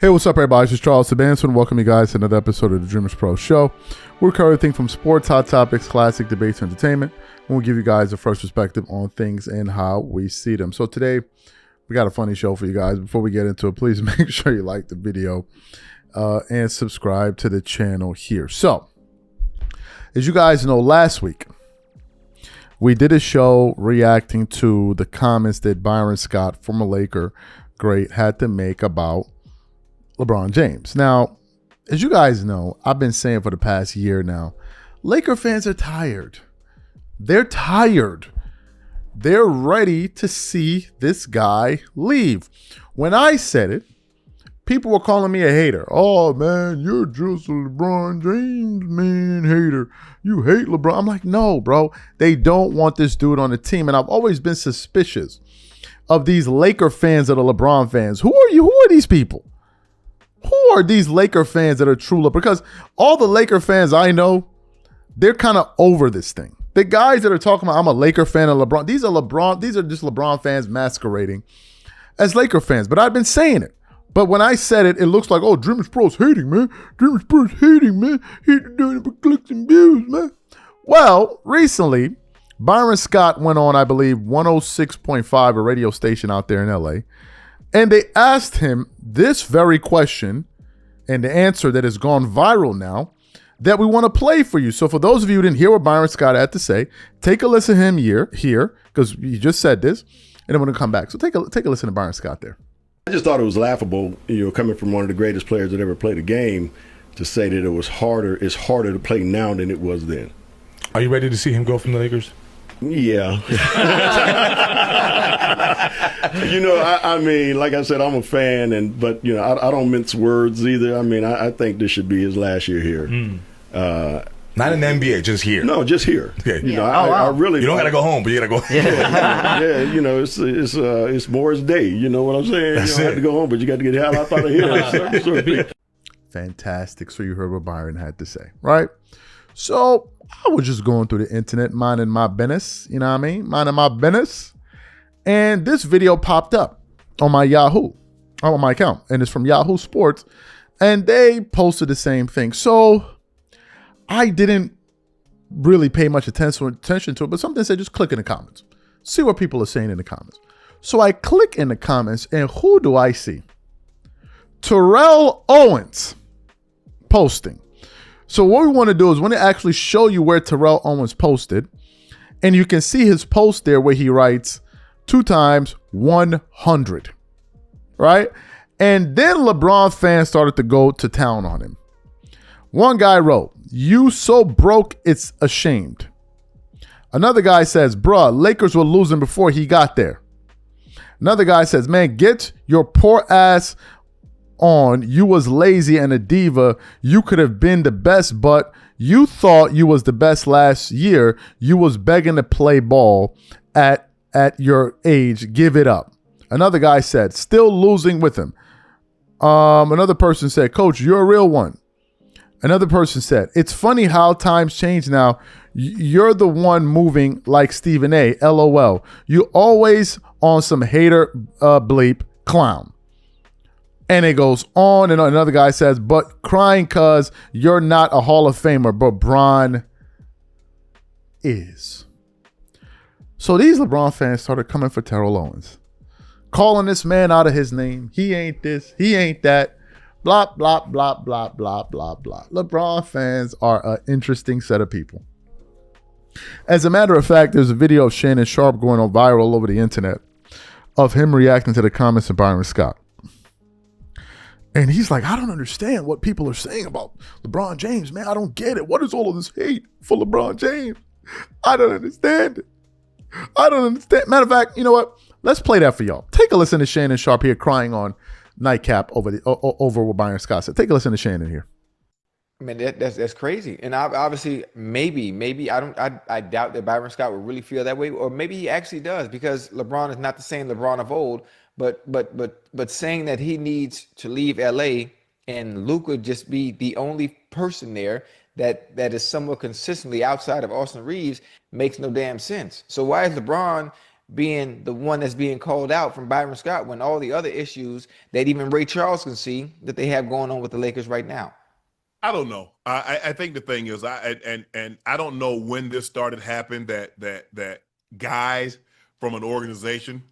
Hey, what's up, everybody? This is Charles Sebastian. Welcome you guys to another episode of the DREAMERSPRO show. We cover everything from sports, hot topics, classic debates, entertainment, and we'll give you guys a fresh perspective on things and how we see them. So today, we got a funny show for you guys. Before we get into it, please make sure you like the video and subscribe to the channel here. So, as you guys know, last week, we did a show reacting to the comments that Byron Scott, former Laker great, had to make about LeBron James. Now, as you guys know, I've been saying for the past year now, Laker fans are tired. They're tired. They're ready to see this guy leave. When I said it, people were calling me a hater. Oh, man, you're just a LeBron James, man, hater. You hate LeBron. I'm like, no, bro. They don't want this dude on the team. And I've always been suspicious of these Laker fans that are LeBron fans. Who are you? Who are these people? Who are these Laker fans that are true LeBron? Because all the Laker fans I know, they're kind of over this thing. The guys that are talking about, I'm a Laker fan of LeBron. These are just LeBron fans masquerading as Laker fans. But I've been saying it. But when I said it, it looks like, oh, DREAMERSPRO's hating, man. DREAMERSPRO's hating, man. He's doing it for clicks and views, man. Well, recently, Byron Scott went on, I believe, 106.5, a radio station out there in LA. And they asked him this very question, and the answer that has gone viral now, that we want to play for you. So for those of you who didn't hear what Byron Scott had to say, take a listen to him here, because he just said this, and I'm going to come back. So take a listen to Byron Scott there. I just thought it was laughable, coming from one of the greatest players that ever played a game, to say that it's harder to play now than it was then. Are you ready to see him go from the Lakers? Yeah. I mean, like I said, I'm a fan, but I don't mince words either. I mean, I think this should be his last year here. Not in the NBA, just here. No, just here. Okay. I really. You don't got to go home, but you got to go. It's Moore's Day. You know what I'm saying? You don't have to go home, but you got to get the hell out of here. Fantastic. So you heard what Byron had to say, right? So I was just going through the internet, minding my business, you know what I mean? Minding my business. And this video popped up on my Yahoo, on my account. And it's from Yahoo Sports. And they posted the same thing. So I didn't really pay much attention to it, but something said just click in the comments. See what people are saying in the comments. So I click in the comments, and who do I see? Terrell Owens posting. So what we want to do is we want to actually show you where Terrell Owens posted. And you can see his post there where he writes 2 times 100. Right? And then LeBron fans started to go to town on him. One guy wrote, "You so broke, it's ashamed." Another guy says, "Bruh, Lakers were losing before he got there." Another guy says, "Man, get your poor ass on. You was lazy and a diva. You could have been the best, but you thought you was the best last year. You was begging to play ball at your age. Give it up." Another guy said, "Still losing with him." Another person said, "Coach, you're a real one." Another person said, "It's funny how times change now. You're the one moving like Stephen A. LOL. You always on some hater bleep clown." And it goes on, and another guy says, "But crying cause you're not a Hall of Famer, but Bron is." So these LeBron fans started coming for Terrell Owens, calling this man out of his name. He ain't this, he ain't that, blah, blah, blah, blah, blah, blah, blah. LeBron fans are an interesting set of people. As a matter of fact, there's a video of Shannon Sharpe going on viral all over the internet of him reacting to the comments of Byron Scott. And he's like, "I don't understand what people are saying about LeBron James, man. I don't get it. What is all of this hate for LeBron James? I don't understand it. I don't understand." Matter of fact, you know what? Let's play that for y'all. Take a listen to Shannon Sharpe here crying on Nightcap over what Byron Scott said. Take a listen to Shannon here. I mean, that's crazy. And obviously, maybe I doubt that Byron Scott would really feel that way, or maybe he actually does, because LeBron is not the same LeBron of old. But saying that he needs to leave LA and Luka just be the only person there that is somewhat consistently outside of Austin Reeves makes no damn sense. So why is LeBron being the one that's being called out from Byron Scott when all the other issues that even Ray Charles can see that they have going on with the Lakers right now? I don't know. I think the thing is, I don't know when this started happening that guys from an organization,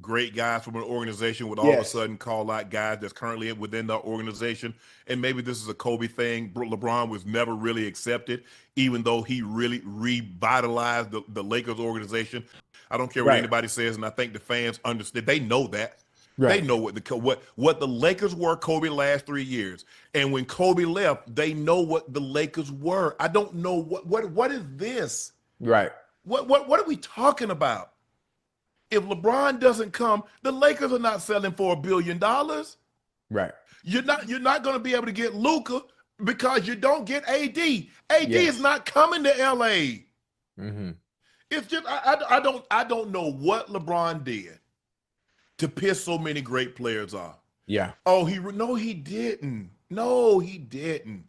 great guys from an organization, would all of a sudden call out guys that's currently within the organization. And maybe this is a Kobe thing. LeBron was never really accepted, even though he really revitalized the Lakers organization. I don't care what anybody says, and I think the fans understand. They know that. They know what the Lakers were Kobe last 3 years, and when Kobe left, they know what the Lakers were. I don't know what is this? Right. What are we talking about? If LeBron doesn't come, the Lakers are not selling for $1 billion. Right. You're not going to be able to get Luka because you don't get AD. AD is not coming to LA. Mm-hmm. It's just I don't know what LeBron did to piss so many great players off. Yeah. Oh, he didn't. No, he didn't.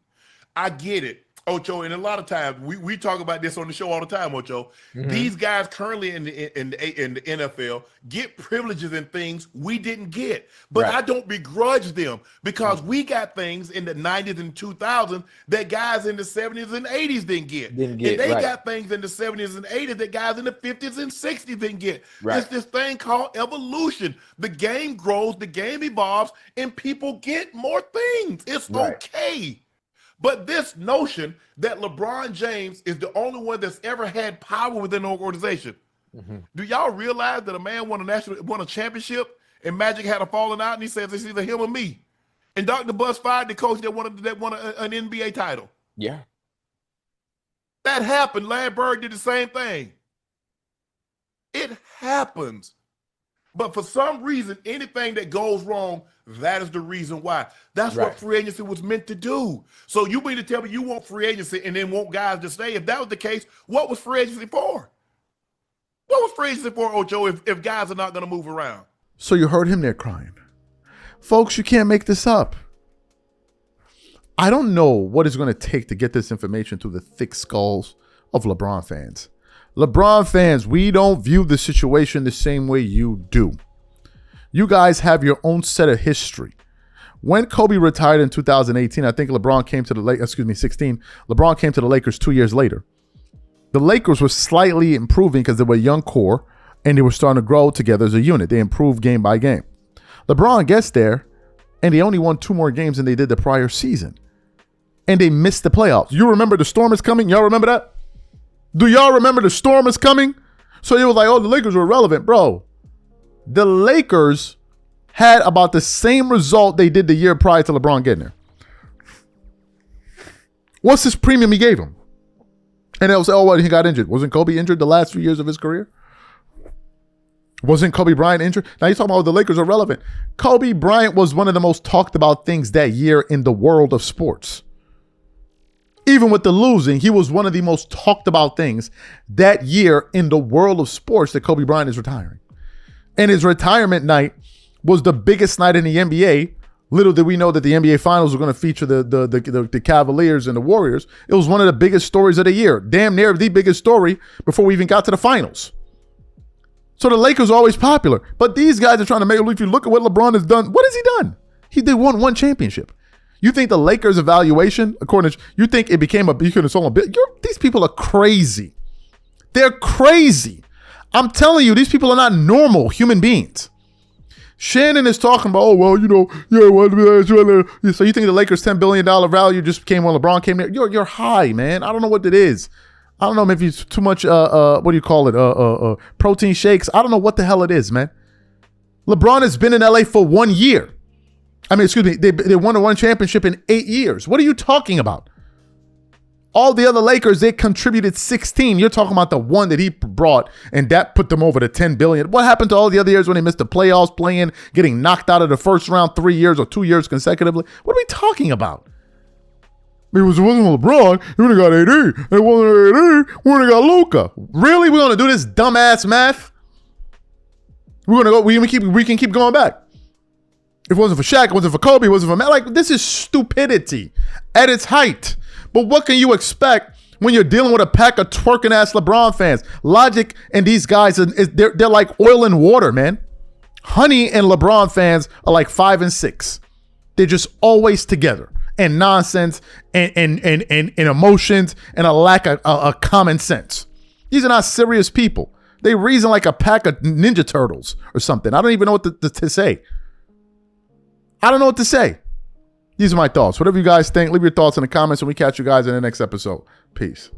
I get it, Ocho. And a lot of times we talk about this on the show all the time, Ocho. Mm-hmm. These guys currently in the NFL get privileges and things we didn't get. But I don't begrudge them because we got things in the 90s and 2000s that guys in the 70s and 80s didn't get. And they got things in the 70s and 80s that guys in the 50s and 60s didn't get. Right. It's this thing called evolution. The game grows, the game evolves, and people get more things. It's okay. But this notion that LeBron James is the only one that's ever had power within an organization. Mm-hmm. Do y'all realize that a man won a championship and Magic had a falling out and he says it's either him or me? And Dr. Buzz fired the coach that won an NBA title. Yeah. That happened. Larry Bird did the same thing. It happens. But for some reason, anything that goes wrong, that is the reason why. That's what free agency was meant to do. So you mean to tell me you want free agency and then want guys to stay? If that was the case, what was free agency for? What was free agency for, Ocho, if guys are not going to move around? So you heard him there crying. Folks, you can't make this up. I don't know what it's going to take to get this information through the thick skulls of LeBron fans. LeBron fans, we don't view the situation the same way you do. You guys have your own set of history. When Kobe retired in 2018, I think LeBron came to the Lakers, 16, LeBron came to the Lakers 2 years later. The Lakers were slightly improving because they were a young core and they were starting to grow together as a unit. They improved game by game. LeBron gets there and they only won 2 more games than they did the prior season. And they missed the playoffs. You remember the storm is coming? Y'all remember that? Do y'all remember the storm is coming? So it was like, oh, the Lakers were relevant. Bro, the Lakers had about the same result they did the year prior to LeBron getting there. What's this premium he gave him? And they'll say, oh, well, he got injured. Wasn't Kobe injured the last few years of his career? Wasn't Kobe Bryant injured? Now you're talking about the Lakers are relevant. Kobe Bryant was one of the most talked about things that year in the world of sports. Even with the losing, he was one of the most talked about things that year in the world of sports that Kobe Bryant is retiring. And his retirement night was the biggest night in the NBA. Little did we know that the NBA Finals were going to feature the Cavaliers and the Warriors. It was one of the biggest stories of the year. Damn near the biggest story before we even got to the finals. So the Lakers are always popular. But these guys are trying to make, if you look at what LeBron has done, what has he done? They won one championship. You think the Lakers evaluation, according to, you think it became you could have sold a bit? These people are crazy. They're crazy. I'm telling you, these people are not normal human beings. Shannon is talking about, oh, well, so you think the Lakers' $10 billion value just came when LeBron came there? You're high, man. I don't know what it is. I don't know, maybe it's too much, what do you call it, protein shakes. I don't know what the hell it is, man. LeBron has been in LA for 1 year. I mean, excuse me, they won one championship in 8 years. What are you talking about? All the other Lakers, they contributed 16. You're talking about the one that he brought, and that put them over the 10 billion. What happened to all the other years when they missed the playoffs, playing, getting knocked out of the first round 3 years or 2 years consecutively? What are we talking about? It wasn't LeBron. He would have got AD. It wasn't AD. We would have got Luka. Really? We're gonna do this dumbass math? We're gonna go. We can keep going back. If it wasn't for Shaq, it wasn't for Kobe, it wasn't for Matt. Like, this is stupidity at its height. But what can you expect when you're dealing with a pack of twerking ass LeBron fans. Logic and these guys, they're like oil and water, man. Honey and LeBron fans are like 5 and 6. They're just always together. And nonsense and emotions and a lack of common sense. These are not serious people. They reason like a pack of Ninja Turtles or something. I don't even know what to say. I don't know what to say. These are my thoughts. Whatever you guys think, leave your thoughts in the comments and we catch you guys in the next episode. Peace.